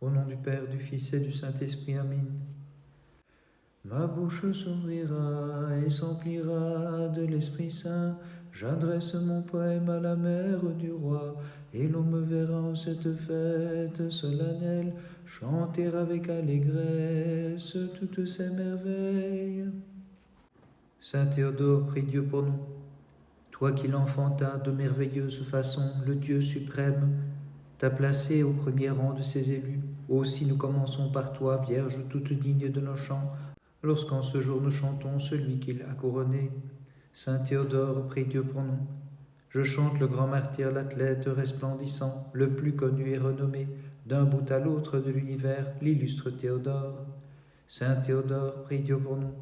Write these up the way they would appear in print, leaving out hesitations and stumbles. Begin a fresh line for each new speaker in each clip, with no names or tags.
Au nom du Père, du Fils et du Saint-Esprit. Amen. Ma bouche s'ouvrira et s'emplira de l'Esprit Saint. J'adresse mon poème à la mère du roi, et l'on me verra en cette fête solennelle chanter avec allégresse toutes ces merveilles. Saint Théodore, prie Dieu pour nous. Toi qui l'enfantas de merveilleuse façon, le Dieu suprême t'a placé au premier rang de ses élus. Aussi nous commençons par toi, Vierge toute digne de nos chants, lorsqu'en ce jour nous chantons celui qui l'a couronné. Saint Théodore, prie Dieu pour nous. Je chante le grand martyr, l'athlète resplendissant, le plus connu et renommé, d'un bout à l'autre de l'univers, l'illustre Théodore. Saint Théodore, prie Dieu pour nous.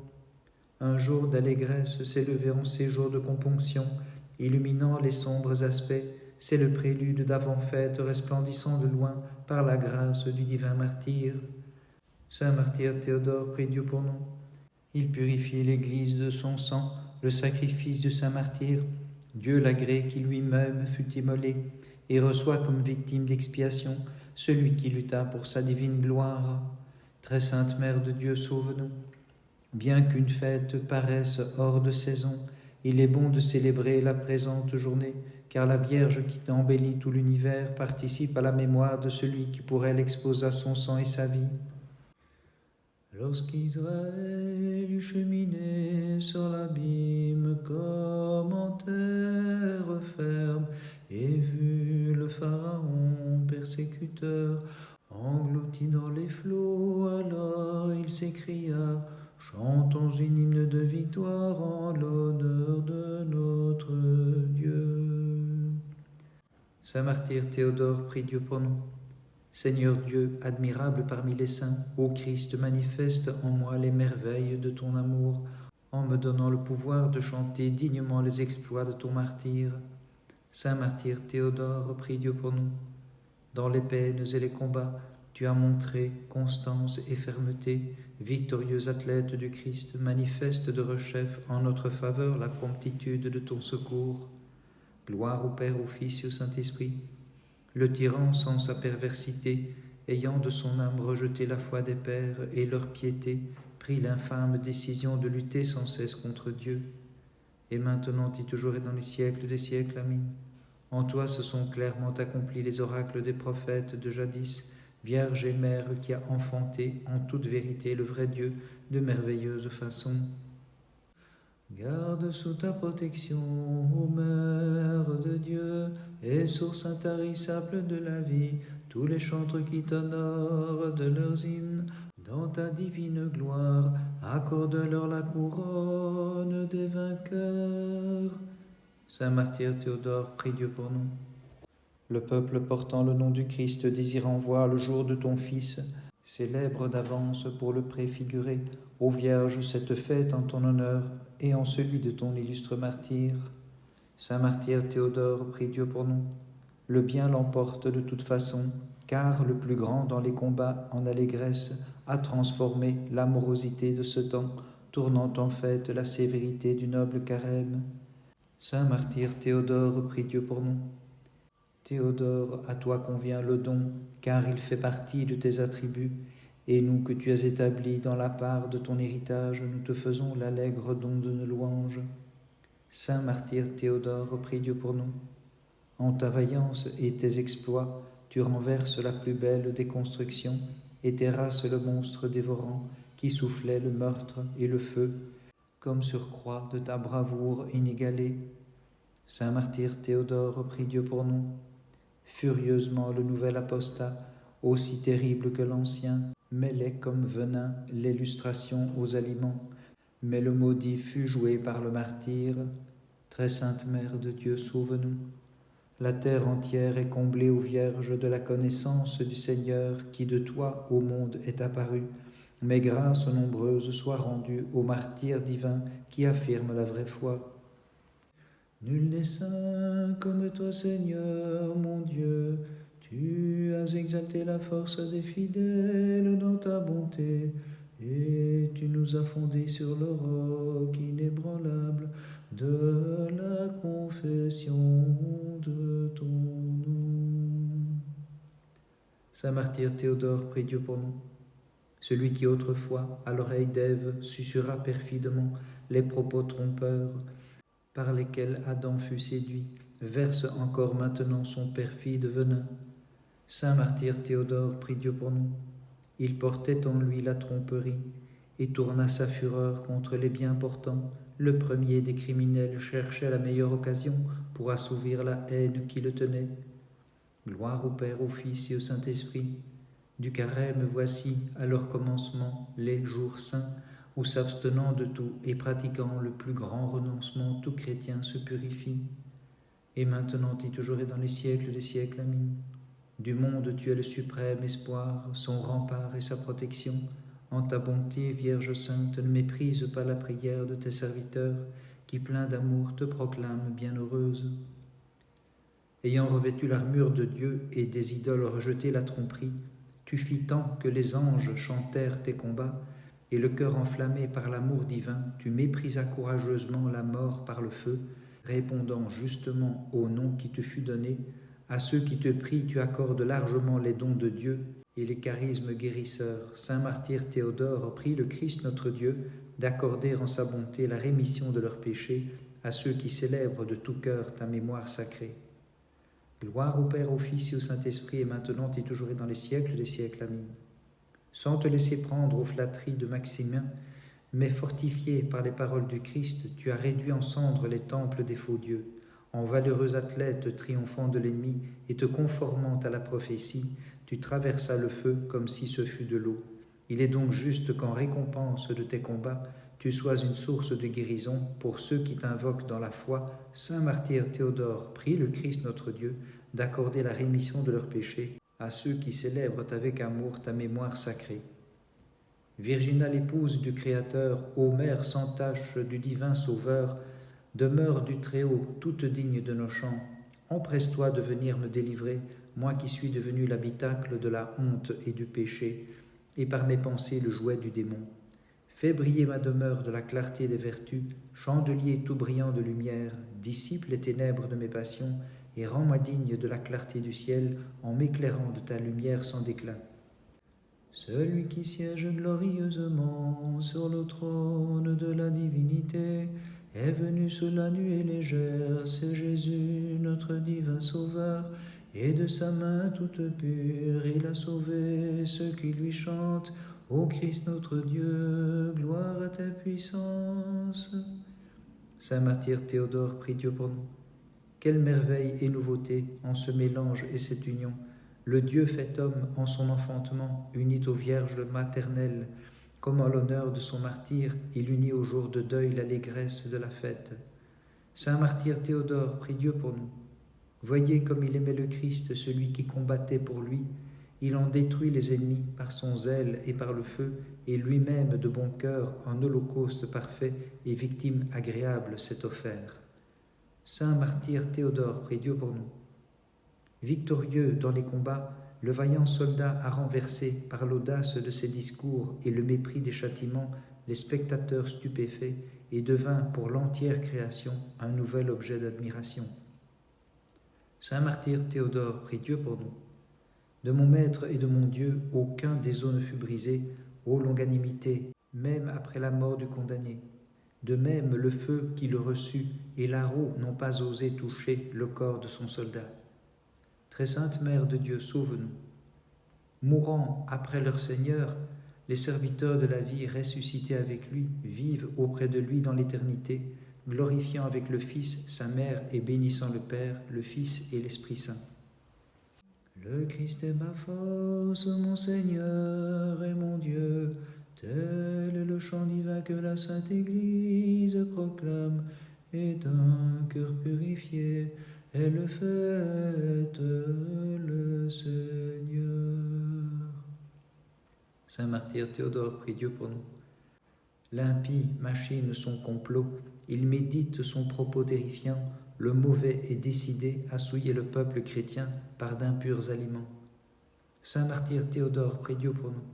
Un jour d'allégresse s'est levé en ces jours de componction, illuminant les sombres aspects. C'est le prélude d'avant-fête resplendissant de loin par la grâce du divin martyr. Saint martyr Théodore, prie Dieu pour nous. Il purifie l'Église de son sang, le sacrifice du saint martyr. Dieu l'agrée qui lui-même fut immolé, et reçoit comme victime d'expiation celui qui lutta pour sa divine gloire. Très sainte Mère de Dieu, sauve-nous. Bien qu'une fête paraisse hors de saison, il est bon de célébrer la présente journée, car la Vierge qui embellit tout l'univers participe à la mémoire de celui qui pour elle exposa son sang et sa vie. Lorsqu'Israël eut cheminé sur l'abîme comme en terre ferme, et vu le Pharaon persécuteur englouti dans les flots, alors il s'écria: chantons une hymne de victoire en l'honneur de notre Dieu. Saint martyr Théodore, prie Dieu pour nous. Seigneur Dieu, admirable parmi les saints, ô Christ, manifeste en moi les merveilles de ton amour, en me donnant le pouvoir de chanter dignement les exploits de ton martyr. Saint martyr Théodore, prie Dieu pour nous. Dans les peines et les combats, tu as montré constance et fermeté. Victorieux athlète du Christ, manifeste de rechef en notre faveur la promptitude de ton secours. Gloire au Père, au Fils et au Saint-Esprit. Le tyran, sans sa perversité, ayant de son âme rejeté la foi des pères et leur piété, prit l'infâme décision de lutter sans cesse contre Dieu. Et maintenant et toujours et dans les siècles des siècles. Amen. En toi se sont clairement accomplis les oracles des prophètes de jadis, Vierge et Mère qui a enfanté en toute vérité le vrai Dieu de merveilleuse façon. Garde sous ta protection, ô Mère de Dieu, et source intarissable de la vie, tous les chantres qui t'honorent de leurs hymnes. Dans ta divine gloire, accorde-leur la couronne des vainqueurs. Saint martyr Théodore, prie Dieu pour nous. Le peuple portant le nom du Christ, désirant voir le jour de ton Fils, célèbre d'avance pour le préfigurer, ô Vierge, cette fête en ton honneur et en celui de ton illustre martyr. Saint martyr Théodore, prie Dieu pour nous. Le bien l'emporte de toute façon, car le plus grand dans les combats en allégresse a transformé l'amorosité de ce temps, tournant en fête la sévérité du noble carême. Saint martyr Théodore, prie Dieu pour nous. Théodore, à toi convient le don, car il fait partie de tes attributs, et nous que tu as établis dans la part de ton héritage, nous te faisons l'allègre don de nos louanges. Saint martyr Théodore, prie Dieu pour nous. En ta vaillance et tes exploits, tu renverses la plus belle des constructions et terrasses le monstre dévorant qui soufflait le meurtre et le feu, comme sur croix de ta bravoure inégalée. Saint martyr Théodore, prie Dieu pour nous. Furieusement le nouvel apostat, aussi terrible que l'ancien, mêlait comme venin les lustrations aux aliments, mais le maudit fut joué par le martyr. Très sainte Mère de Dieu, sauve-nous. La terre entière est comblée, ô Vierge, de la connaissance du Seigneur qui de toi au monde est apparu. Mais grâce nombreuse soit rendue au martyr divin qui affirme la vraie foi. Nul n'est saint comme toi, Seigneur, mon Dieu. Tu as exalté la force des fidèles dans ta bonté, et tu nous as fondés sur le roc inébranlable de la confession de ton nom. Saint martyr Théodore, prie Dieu pour nous. Celui qui autrefois, à l'oreille d'Ève, susurra perfidement les propos trompeurs par lesquels Adam fut séduit, verse encore maintenant son perfide venin. Saint martyr Théodore, prie Dieu pour nous. Il portait en lui la tromperie et tourna sa fureur contre les bien portants. Le premier des criminels cherchait la meilleure occasion pour assouvir la haine qui le tenait. Gloire au Père, au Fils et au Saint-Esprit. Du carême voici, à leur commencement, les jours saints, où s'abstenant de tout et pratiquant le plus grand renoncement, tout chrétien se purifie. Et maintenant et toujours et dans les siècles des siècles, Amen. Du monde tu es le suprême espoir, son rempart et sa protection. En ta bonté, Vierge Sainte, ne méprise pas la prière de tes serviteurs, qui pleins d'amour te proclament bienheureuse. Ayant revêtu l'armure de Dieu et des idoles rejeté la tromperie, tu fis tant que les anges chantèrent tes combats, et le cœur enflammé par l'amour divin, tu méprisas courageusement la mort par le feu, répondant justement au nom qui te fut donné. À ceux qui te prient, tu accordes largement les dons de Dieu et les charismes guérisseurs. Saint martyr Théodore, prie le Christ notre Dieu d'accorder en sa bonté la rémission de leurs péchés à ceux qui célèbrent de tout cœur ta mémoire sacrée. Gloire au Père, au Fils et au Saint-Esprit, et maintenant et toujours et dans les siècles des siècles. Amen. Sans te laisser prendre aux flatteries de Maximin, mais fortifié par les paroles du Christ, tu as réduit en cendres les temples des faux dieux. En valeureux athlète triomphant de l'ennemi et te conformant à la prophétie, tu traversas le feu comme si ce fût de l'eau. Il est donc juste qu'en récompense de tes combats, tu sois une source de guérison pour ceux qui t'invoquent dans la foi. Saint martyr Théodore, prie le Christ notre Dieu d'accorder la rémission de leurs péchés à ceux qui célèbrent avec amour ta mémoire sacrée. Virginale épouse du Créateur, ô mère sans tache du divin Sauveur, demeure du Très-Haut, toute digne de nos chants. Empresse-toi de venir me délivrer, moi qui suis devenu l'habitacle de la honte et du péché, et par mes pensées le jouet du démon. Fais briller ma demeure de la clarté des vertus, chandelier tout brillant de lumière, dissipe les ténèbres de mes passions, et rends-moi digne de la clarté du ciel, en m'éclairant de ta lumière sans déclin. Celui qui siège glorieusement sur le trône de la divinité est venu sur la nuée légère, c'est Jésus, notre divin Sauveur, et de sa main toute pure, il a sauvé ceux qui lui chantent. Ô Christ notre Dieu, gloire à ta puissance. Saint martyr Théodore, prie Dieu pour nous. Quelle merveille et nouveauté en ce mélange et cette union. Le Dieu fait homme en son enfantement, unit aux vierges maternelles, comme en l'honneur de son martyre, il unit au jour de deuil l'allégresse de la fête. Saint martyr Théodore, prie Dieu pour nous. Voyez comme il aimait le Christ, celui qui combattait pour lui. Il en détruit les ennemis par son zèle et par le feu, et lui-même de bon cœur, en holocauste parfait et victime agréable, s'est offert. Saint martyr Théodore, prie Dieu pour nous. Victorieux dans les combats, le vaillant soldat a renversé, par l'audace de ses discours et le mépris des châtiments, les spectateurs stupéfaits, et devint pour l'entière création un nouvel objet d'admiration. Saint martyr Théodore, prie Dieu pour nous. De mon Maître et de mon Dieu, aucun des os ne fut brisé, ô longanimité, même après la mort du condamné. De même, le feu qui le reçut et l'arrow n'ont pas osé toucher le corps de son soldat. Très sainte Mère de Dieu, sauve-nous. Mourant après leur Seigneur, les serviteurs de la vie ressuscités avec lui vivent auprès de lui dans l'éternité, glorifiant avec le Fils sa Mère et bénissant le Père, le Fils et l'Esprit Saint. Le Christ est ma force, mon Seigneur et mon Dieu, tel est le chant divin que la Sainte Église proclame, et d'un cœur purifié, elle fête le Seigneur. Saint martyr Théodore, prie Dieu pour nous. L'impie machine son complot, il médite son propos terrifiant, le mauvais est décidé à souiller le peuple chrétien par d'impurs aliments. Saint martyr Théodore, prie Dieu pour nous.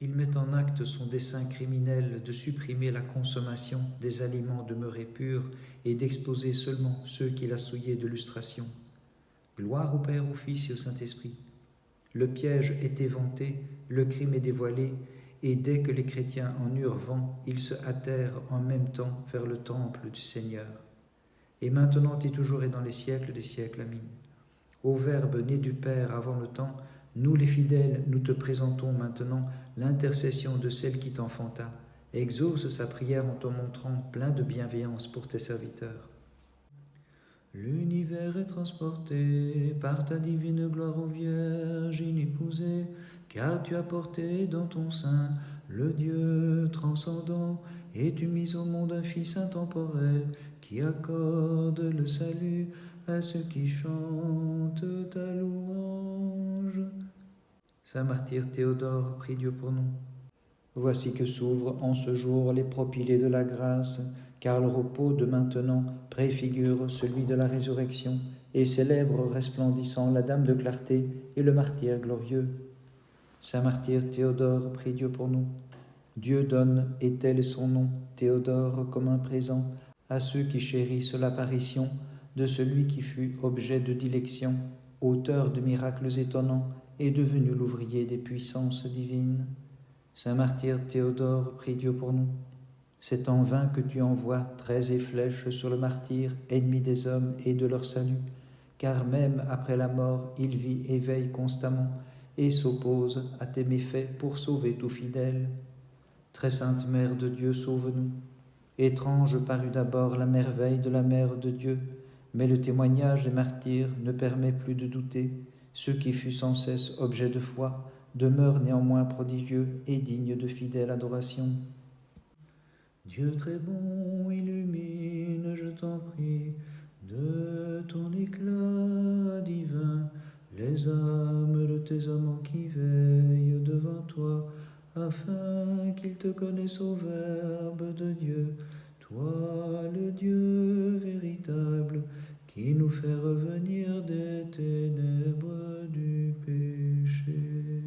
Il met en acte son dessein criminel de supprimer la consommation des aliments demeurés purs et d'exposer seulement ceux qu'il a souillés de lustration. Gloire au Père, au Fils et au Saint-Esprit. Le piège est éventé, le crime est dévoilé, et dès que les chrétiens en eurent vent, ils se hâtèrent en même temps vers le temple du Seigneur. Et maintenant et toujours et dans les siècles des siècles. Amen. Ô Verbe né du Père avant le temps, nous les fidèles, nous te présentons maintenant l'intercession de celle qui t'enfanta. Exauce sa prière en te montrant plein de bienveillance pour tes serviteurs. L'univers est transporté par ta divine gloire, ô Vierge inépousée, car tu as porté dans ton sein le Dieu transcendant, et tu mis au monde un Fils intemporel qui accorde le salut à ceux qui chantent ta louange. Saint martyr Théodore, prie Dieu pour nous. Voici que s'ouvrent en ce jour les propylées de la grâce, car le repos de maintenant préfigure celui de la résurrection et célèbre resplendissant la Dame de clarté et le martyr glorieux. Saint martyr Théodore, prie Dieu pour nous. Dieu donne, et tel est son nom, Théodore, comme un présent à ceux qui chérissent l'apparition de celui qui fut objet de dilection, auteur de miracles étonnants et devenu l'ouvrier des puissances divines. Saint martyr Théodore, prie Dieu pour nous. C'est en vain que tu envoies traits et flèches sur le martyr, ennemi des hommes et de leur salut, car même après la mort, il vit et veille constamment et s'oppose à tes méfaits pour sauver tout fidèle. Très sainte Mère de Dieu, sauve-nous. Étrange parut d'abord la merveille de la Mère de Dieu, mais le témoignage des martyrs ne permet plus de douter. Ce qui fut sans cesse objet de foi demeure néanmoins prodigieux et digne de fidèle adoration. Dieu très bon, illumine, je t'en prie, de ton éclat divin, les âmes de tes amants qui veillent devant toi, afin qu'ils te connaissent au Verbe de Dieu, toi le Dieu véritable, qui nous fait revenir des ténèbres du péché.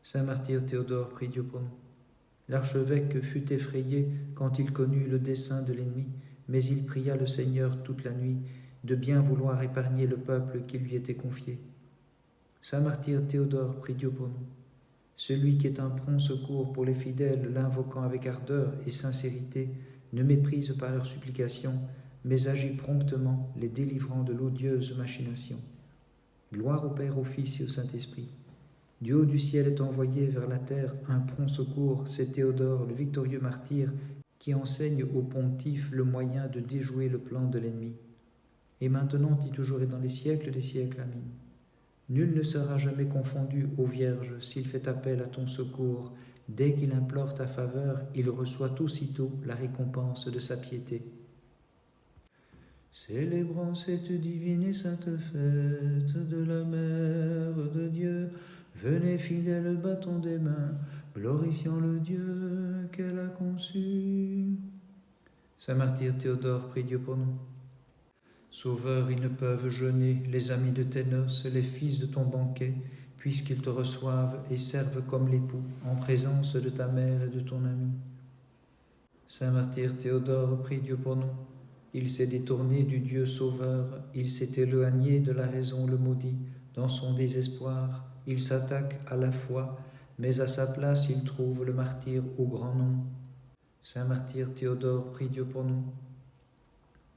Saint martyr Théodore, prie Dieu pour nous. L'archevêque fut effrayé quand il connut le dessein de l'ennemi, mais il pria le Seigneur toute la nuit de bien vouloir épargner le peuple qui lui était confié. Saint martyr Théodore, prie Dieu pour nous. Celui qui est un prompt secours pour les fidèles, l'invoquant avec ardeur et sincérité, ne méprise pas leurs supplications, mais agit promptement, les délivrant de l'odieuse machination. Gloire au Père, au Fils et au Saint-Esprit. Du haut du ciel est envoyé vers la terre un prompt secours, c'est Théodore, le victorieux martyr, qui enseigne au pontife le moyen de déjouer le plan de l'ennemi. Et maintenant, et toujours et dans les siècles des siècles. Amen. Nul ne sera jamais confondu, ô Vierge, s'il fait appel à ton secours. Dès qu'il implore ta faveur, il reçoit aussitôt la récompense de sa piété. Célébrons cette divine et sainte fête de la Mère de Dieu. Venez, fidèles, battons des mains, glorifiant le Dieu qu'elle a conçu. Saint martyr Théodore, prie Dieu pour nous. Sauveur, ils ne peuvent jeûner, les amis de tes noces, les fils de ton banquet, puisqu'ils te reçoivent et servent comme l'époux, en présence de ta mère et de ton ami. Saint martyr Théodore, prie Dieu pour nous. Il s'est détourné du Dieu sauveur, il s'est éloigné de la raison le maudit, dans son désespoir. Il s'attaque à la foi, mais à sa place il trouve le martyr au grand nom. Saint martyr Théodore, prie Dieu pour nous.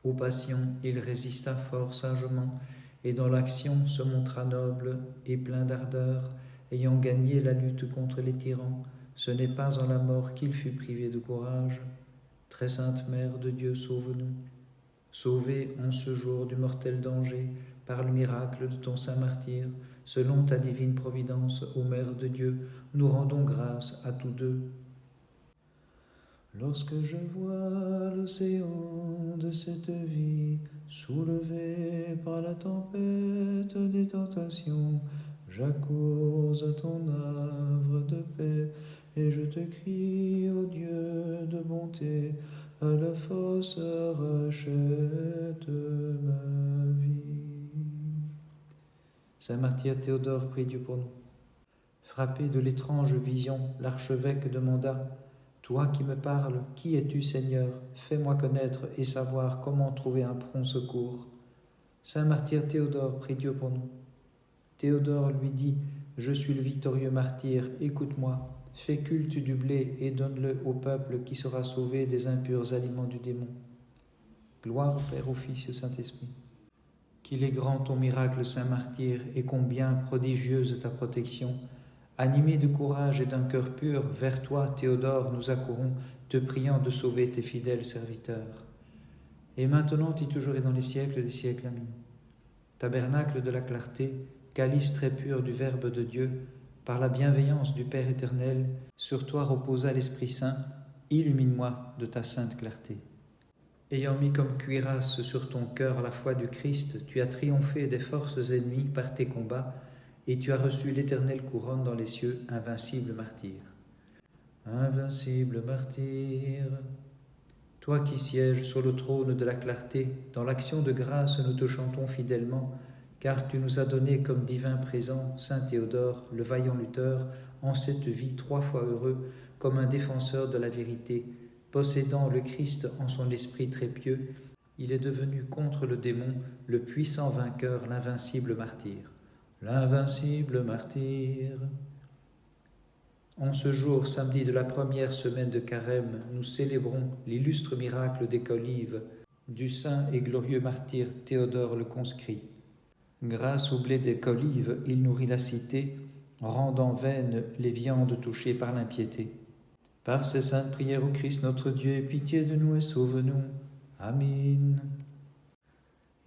Aux passions, il résista fort sagement, et dans l'action se montra noble et plein d'ardeur, ayant gagné la lutte contre les tyrans. Ce n'est pas en la mort qu'il fut privé de courage. Très sainte Mère de Dieu, sauve-nous. Sauvée en ce jour du mortel danger, par le miracle de ton saint martyr, selon ta divine providence, ô Mère de Dieu, nous rendons grâce à tous deux. Lorsque je vois l'océan de cette vie, soulevé par la tempête des tentations, j'accours à ton havre de paix, et je te crie, ô Dieu de bonté, à la force rachète ma vie. Saint martyr Théodore, prie Dieu pour nous. Frappé de l'étrange vision, l'archevêque demanda: Toi qui me parles, qui es-tu, Seigneur? Fais-moi connaître et savoir comment trouver un prompt secours. Saint martyr Théodore, prie Dieu pour nous. Théodore lui dit, « Je suis le victorieux martyr, écoute-moi, fais culte du blé et donne-le au peuple qui sera sauvé des impurs aliments du démon. » Gloire au Père, au Fils et au Saint-Esprit. Qu'il est grand ton miracle, Saint Martyr, et combien prodigieuse ta protection. Animés de courage et d'un cœur pur, vers toi, Théodore, nous accourons, te priant de sauver tes fidèles serviteurs. Et maintenant et toujours et dans les siècles des siècles. Amen. Tabernacle de la clarté, calice très pur du Verbe de Dieu, par la bienveillance du Père éternel, sur toi reposa l'Esprit Saint, illumine-moi de ta sainte clarté. Ayant mis comme cuirasse sur ton cœur la foi du Christ, tu as triomphé des forces ennemies par tes combats, et tu as reçu l'éternelle couronne dans les cieux, invincible martyr. Invincible martyr, toi qui sièges sur le trône de la clarté, dans l'action de grâce nous te chantons fidèlement, car tu nous as donné comme divin présent, Saint Théodore, le vaillant lutteur, en cette vie 3 fois heureux, comme un défenseur de la vérité. Possédant le Christ en son esprit très pieux, il est devenu contre le démon le puissant vainqueur, l'invincible martyr. L'invincible martyr. En ce jour, samedi de la première semaine de Carême, nous célébrons l'illustre miracle des Colives du saint et glorieux martyr Théodore le conscrit. Grâce au blé des Colives, il nourrit la cité, rendant vaines les viandes touchées par l'impiété. Par ces saintes prières au Christ notre Dieu, aie pitié de nous et sauve-nous. Amen.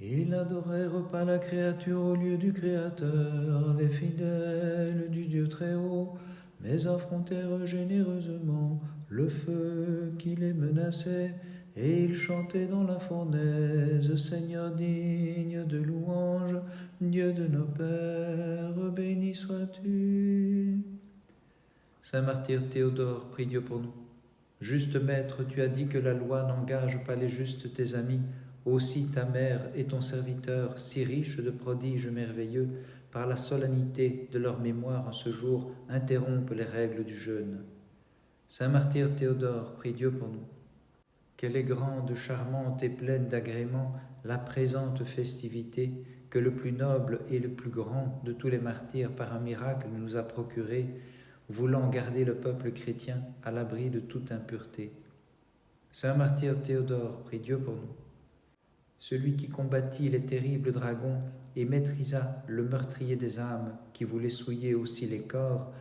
Ils n'adorèrent pas la créature au lieu du Créateur, les fidèles du Dieu très haut, mais affrontèrent généreusement le feu qui les menaçait, et ils chantaient dans la fournaise, Seigneur digne de louange, Dieu de nos pères, béni sois-tu. Saint martyr Théodore, prie Dieu pour nous. Juste Maître, tu as dit que la loi n'engage pas les justes tes amis. Aussi ta mère et ton serviteur, si riches de prodiges merveilleux, par la solennité de leur mémoire en ce jour, interrompent les règles du jeûne. Saint martyr Théodore, prie Dieu pour nous. Qu'elle est grande, charmante et pleine d'agréments, la présente festivité que le plus noble et le plus grand de tous les martyrs par un miracle nous a procuré, voulant garder le peuple chrétien à l'abri de toute impureté. Saint martyr Théodore, prie Dieu pour nous. Celui qui combattit les terribles dragons et maîtrisa le meurtrier des âmes qui voulait souiller aussi les corps,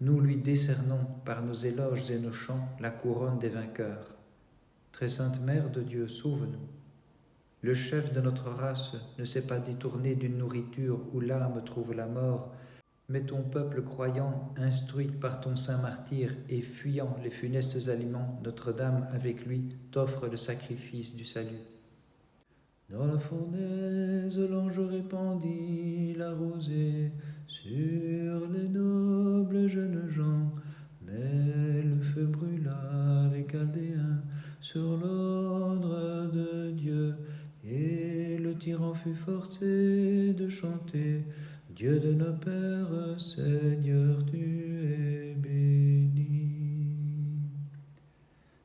nous lui décernons par nos éloges et nos chants la couronne des vainqueurs. Très sainte Mère de Dieu, sauve-nous. Le chef de notre race ne s'est pas détourné d'une nourriture où l'âme trouve la mort, mais ton peuple croyant, instruit par ton saint martyr et fuyant les funestes aliments, Notre-Dame avec lui t'offre le sacrifice du salut. Dans la fournaise, l'ange répandit la rosée sur les nobles jeunes gens, mais le feu brûla les Chaldéens sur l'ordre de Dieu, et le tyran fut forcé de chanter « Dieu de nos pères, Seigneur, tu es béni ».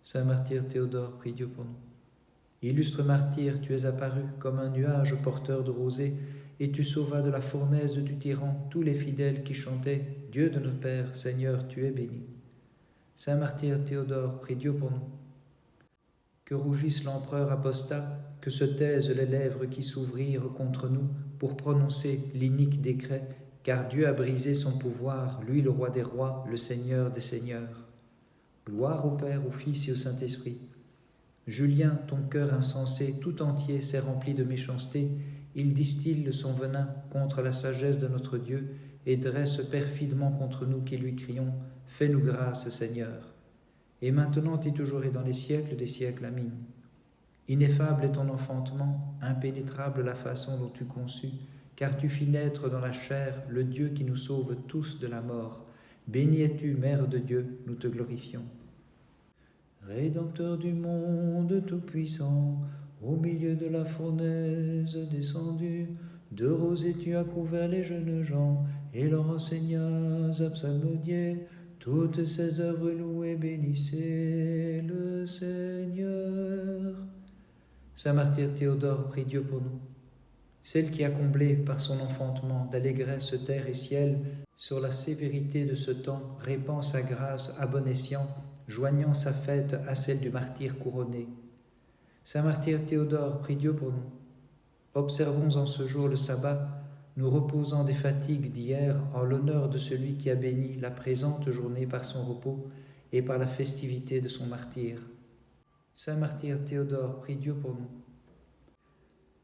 Saint martyr Théodore, prie Dieu pour nous. Illustre martyr, tu es apparu comme un nuage porteur de rosée, et tu sauvas de la fournaise du tyran tous les fidèles qui chantaient « Dieu de notre Père, Seigneur, tu es béni ». Saint martyr Théodore, prie Dieu pour nous. Que rougisse l'empereur apostat, que se taisent les lèvres qui s'ouvrirent contre nous pour prononcer l'inique décret, car Dieu a brisé son pouvoir, lui le roi des rois, le Seigneur des seigneurs. Gloire au Père, au Fils et au Saint-Esprit. Julien, ton cœur insensé, tout entier s'est rempli de méchanceté. Il distille son venin contre la sagesse de notre Dieu et dresse perfidement contre nous qui lui crions « Fais-nous grâce, Seigneur !» Et maintenant et toujours et dans les siècles des siècles. Amen. Ineffable est ton enfantement, impénétrable la façon dont tu conçus, car tu fis naître dans la chair le Dieu qui nous sauve tous de la mort. Bénie es-tu, Mère de Dieu, nous te glorifions. Rédempteur du monde tout-puissant, au milieu de la fournaise descendu, de rosée tu as couvert les jeunes gens, et leur enseignas à psalmodier. Toutes ces œuvres louées, bénissez le Seigneur. Saint martyr Théodore, prie Dieu pour nous. celle qui a comblé par son enfantement d'allégresse terre et ciel, sur la sévérité de ce temps répand sa grâce à bon escient, joignant sa fête à celle du martyr couronné. Saint martyr Théodore, prie Dieu pour nous. Observons en ce jour le sabbat, nous reposant des fatigues d'hier en l'honneur de celui qui a béni la présente journée par son repos et par la festivité de son martyre. Saint martyr Théodore, prie Dieu pour nous.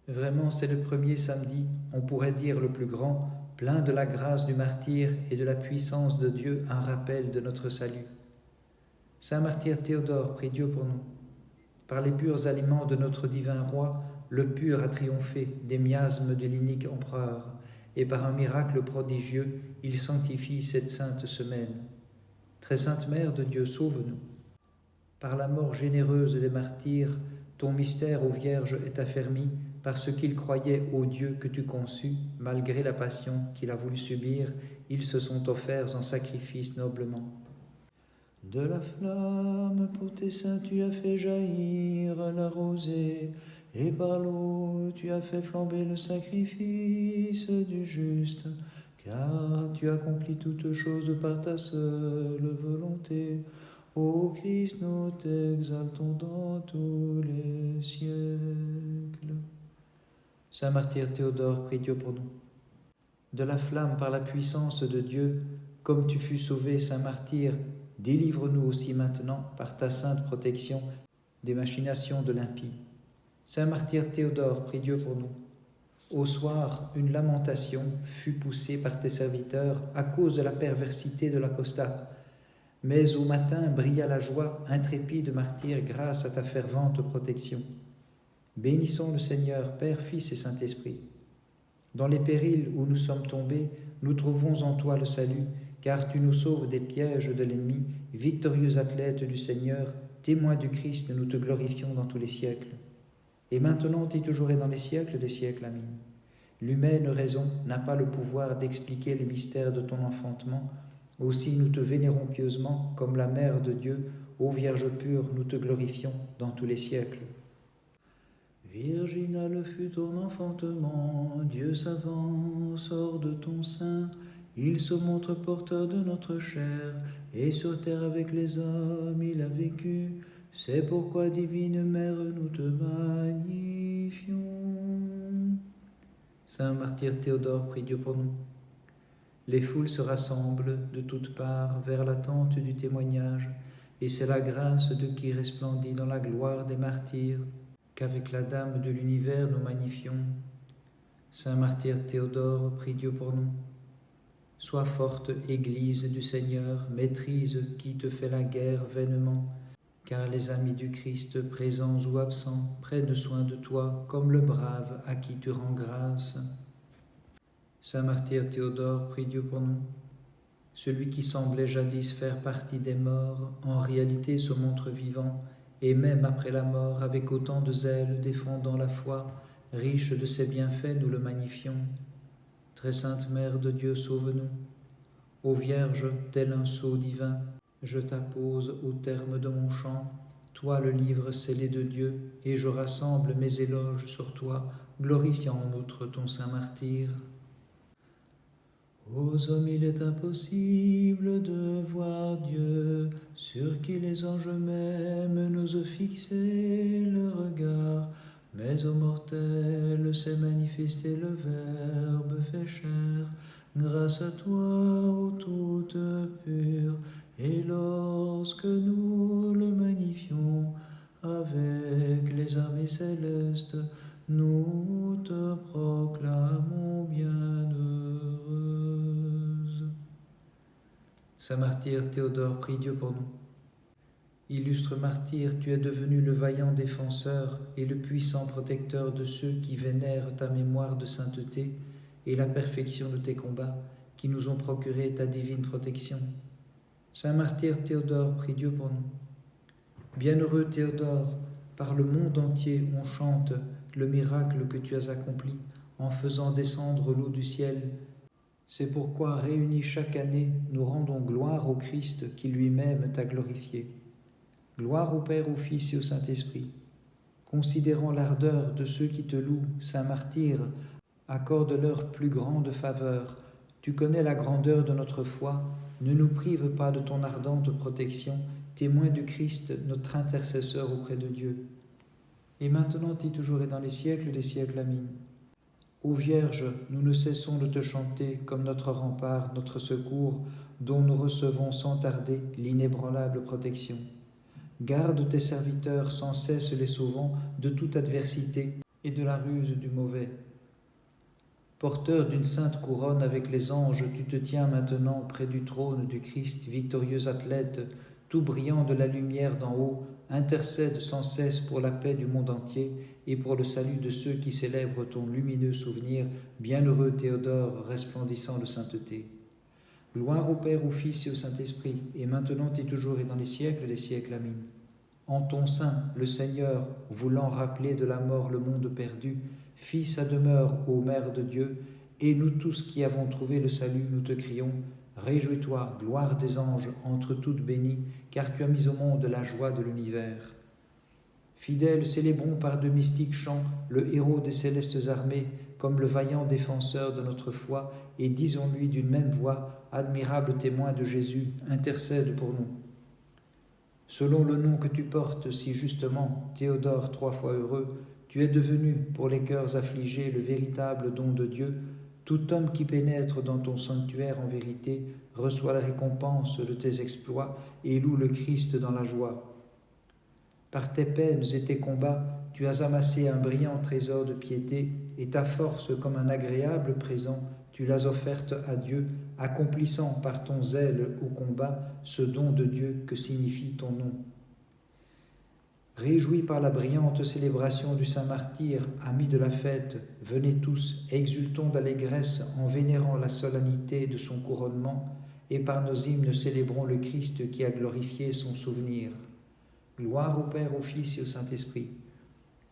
Vraiment, c'est le premier samedi, on pourrait dire le plus grand, plein de la grâce du martyr et de la puissance de Dieu, un rappel de notre salut. Saint martyr Théodore, prie Dieu pour nous. Par les purs aliments de notre divin roi, le pur a triomphé des miasmes de l'inique empereur, et par un miracle prodigieux, il sanctifie cette sainte semaine. Très sainte Mère de Dieu, sauve-nous. Par la mort généreuse des martyrs, ton mystère, ô Vierge, est affermi, parce qu'ils croyaient au Dieu que tu conçus, malgré la passion qu'il a voulu subir, ils se sont offerts en sacrifice noblement. De la flamme pour tes saints tu as fait jaillir la rosée, et par l'eau tu as fait flamber le sacrifice du juste, car tu accomplis toutes choses par ta seule volonté. Ô Christ, nous t'exaltons dans tous les siècles. Saint martyr Théodore, prie Dieu pour nous. De la flamme par la puissance de Dieu, comme tu fus sauvé, Saint martyr, délivre-nous aussi maintenant, par ta sainte protection, des machinations de l'impie. Saint martyr Théodore, prie Dieu pour nous. Au soir, une lamentation fut poussée par tes serviteurs à cause de la perversité de l'apostat. Mais au matin brilla la joie, intrépide martyr, grâce à ta fervente protection. Bénissons le Seigneur, Père, Fils et Saint-Esprit. Dans les périls où nous sommes tombés, nous trouvons en toi le salut, car tu nous sauves des pièges de l'ennemi, victorieux athlète du Seigneur, témoin du Christ, nous te glorifions dans tous les siècles. Et maintenant et toujours et dans les siècles des siècles, amen. L'humaine raison n'a pas le pouvoir d'expliquer le mystère de ton enfantement, aussi nous te vénérons pieusement comme la Mère de Dieu, ô Vierge pure, nous te glorifions dans tous les siècles. Virginal fut ton enfantement, Dieu savant sort de ton sein, il se montre porteur de notre chair, et sur terre avec les hommes il a vécu. C'est pourquoi, divine Mère, nous te magnifions. Saint martyr Théodore, prie Dieu pour nous. Les foules se rassemblent de toutes parts vers l'attente du témoignage, et c'est la grâce de qui resplendit dans la gloire des martyrs, qu'avec la Dame de l'univers nous magnifions. Saint martyr Théodore, prie Dieu pour nous. Sois forte, Église du Seigneur, maîtrise qui te fait la guerre vainement, car les amis du Christ, présents ou absents, prennent soin de toi comme le brave à qui tu rends grâce. Saint martyr Théodore, prie Dieu pour nous. Celui qui semblait jadis faire partie des morts, en réalité se montre vivant, et même après la mort, avec autant de zèle, défendant la foi, riche de ses bienfaits, nous le magnifions. Très sainte Mère de Dieu, sauve-nous. Ô Vierge, tel un sceau divin, je t'appose au terme de mon chant, toi le livre scellé de Dieu, et je rassemble mes éloges sur toi, glorifiant en outre ton saint martyr. Aux hommes il est impossible de voir Dieu, sur qui les anges même n'osent fixer le regard, mais aux mortels s'est manifesté le Verbe fait chair, grâce à toi, ô toute pure, et lorsque nous le magnifions avec les armées célestes, nous te proclamons bienheureuse. Saint martyr Théodore, prie Dieu pour nous. Illustre martyr, tu es devenu le vaillant défenseur et le puissant protecteur de ceux qui vénèrent ta mémoire de sainteté et la perfection de tes combats, qui nous ont procuré ta divine protection. Saint martyr Théodore, prie Dieu pour nous. Bienheureux Théodore, par le monde entier on chante le miracle que tu as accompli en faisant descendre l'eau du ciel. C'est pourquoi, réunis chaque année, nous rendons gloire au Christ qui lui-même t'a glorifié. Gloire au Père, au Fils et au Saint-Esprit. Considérant l'ardeur de ceux qui te louent, Saint martyr, Accorde-leur plus grande faveur. Tu connais la grandeur de notre foi. Ne nous prive pas de ton ardente protection, témoin du Christ, notre intercesseur auprès de Dieu. Et maintenant et toujours et dans les siècles des siècles. Amen. Ô Vierge, nous ne cessons de te chanter comme notre rempart, notre secours, dont nous recevons sans tarder l'inébranlable protection. Garde tes serviteurs sans cesse les sauvant de toute adversité et de la ruse du mauvais. Porteur d'une sainte couronne avec les anges, tu te tiens maintenant près du trône du Christ, victorieux athlète, tout brillant de la lumière d'en haut, intercède sans cesse pour la paix du monde entier et pour le salut de ceux qui célèbrent ton lumineux souvenir, bienheureux Théodore, resplendissant de sainteté. Gloire au Père, au Fils et au Saint-Esprit, et maintenant et toujours et dans les siècles des siècles. Amen. En ton sein, le Seigneur, voulant rappeler de la mort le monde perdu, fit sa demeure, ô Mère de Dieu, et nous tous qui avons trouvé le salut, nous te crions, réjouis-toi, gloire des anges, entre toutes bénies, car tu as mis au monde la joie de l'univers. Fidèles, célébrons par de mystiques chants le héros des célestes armées, comme le vaillant défenseur de notre foi, et disons-lui d'une même voix, admirable témoin de Jésus, intercède pour nous. Selon le nom que tu portes si justement, Théodore 3 fois heureux, tu es devenu, pour les cœurs affligés, le véritable don de Dieu. Tout homme qui pénètre dans ton sanctuaire en vérité reçoit la récompense de tes exploits et loue le Christ dans la joie. Par tes peines et tes combats, tu as amassé un brillant trésor de piété, et ta force, comme un agréable présent, tu l'as offerte à Dieu, accomplissant par ton zèle au combat ce don de Dieu que signifie ton nom. Réjouis par la brillante célébration du saint martyr, amis de la fête, venez tous, exultons d'allégresse en vénérant la solennité de son couronnement, et par nos hymnes célébrons le Christ qui a glorifié son souvenir. Gloire au Père, au Fils et au Saint-Esprit.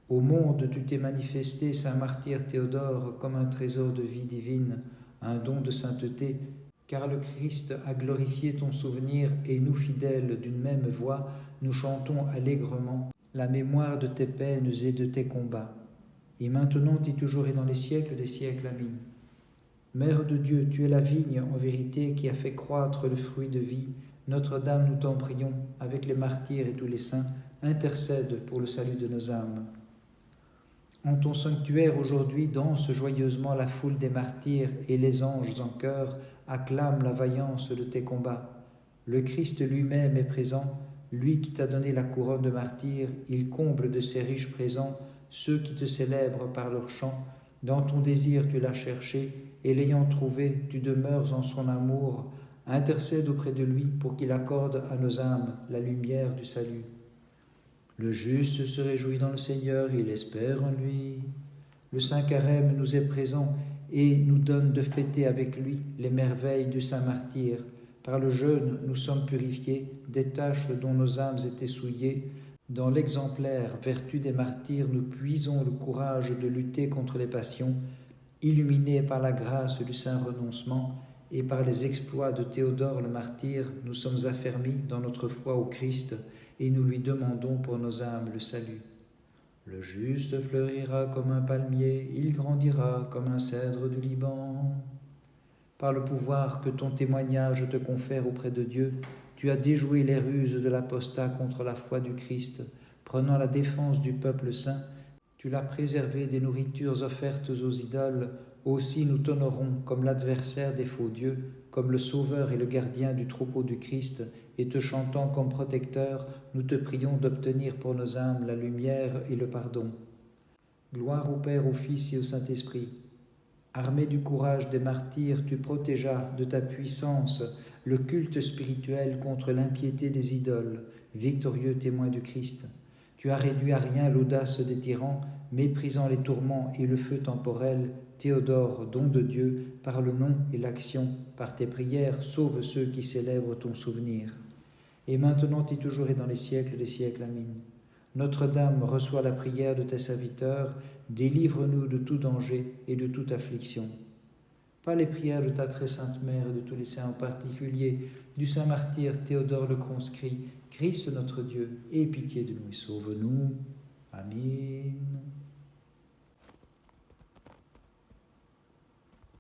Au monde, tu t'es manifesté, saint martyr Théodore, comme un trésor de vie divine, un don de sainteté, car le Christ a glorifié ton souvenir, et nous, fidèles d'une même voix, nous chantons allègrement la mémoire de tes peines et de tes combats. Et maintenant et toujours et dans les siècles des siècles. Amen. Mère de Dieu, tu es la vigne en vérité qui a fait croître le fruit de vie. Notre-Dame, nous t'en prions, avec les martyrs et tous les saints, intercède pour le salut de nos âmes. En ton sanctuaire aujourd'hui danse joyeusement la foule des martyrs, et les anges en chœur acclament la vaillance de tes combats. Le Christ lui-même est présent, lui qui t'a donné la couronne de martyr, il comble de ses riches présents ceux qui te célèbrent par leurs chants. Dans ton désir tu l'as cherché, et l'ayant trouvé, tu demeures en son amour. Intercède auprès de lui pour qu'il accorde à nos âmes la lumière du salut. Le juste se réjouit dans le Seigneur, il espère en lui. Le Saint Carême nous est présent et nous donne de fêter avec lui les merveilles du Saint Martyr. Par le jeûne, nous sommes purifiés des taches dont nos âmes étaient souillées. Dans l'exemplaire vertu des martyrs, nous puisons le courage de lutter contre les passions. Illuminés par la grâce du Saint Renoncement et par les exploits de Théodore le martyr, nous sommes affermis dans notre foi au Christ et nous lui demandons pour nos âmes le salut. Le juste fleurira comme un palmier, il grandira comme un cèdre du Liban. Par le pouvoir que ton témoignage te confère auprès de Dieu, tu as déjoué les ruses de l'apostat contre la foi du Christ, prenant la défense du peuple saint. Tu l'as préservé des nourritures offertes aux idoles. Aussi nous t'honorons comme l'adversaire des faux dieux, comme le sauveur et le gardien du troupeau du Christ, et te chantant comme protecteur, nous te prions d'obtenir pour nos âmes la lumière et le pardon. Gloire au Père, au Fils et au Saint-Esprit. Armé du courage des martyrs, tu protégeas de ta puissance le culte spirituel contre l'impiété des idoles, victorieux témoin du Christ. Tu as réduit à rien l'audace des tyrans, méprisant les tourments et le feu temporel. Théodore, don de Dieu, par le nom et l'action, par tes prières, sauve ceux qui célèbrent ton souvenir. Et maintenant et toujours et dans les siècles des siècles. Amen. Notre-Dame reçoit la prière de tes serviteurs, délivre-nous de tout danger et de toute affliction. Par les prières de ta très sainte mère et de tous les saints, en particulier du saint martyr Théodore le conscrit, Christ notre Dieu, aie pitié de nous et sauve-nous. Amen.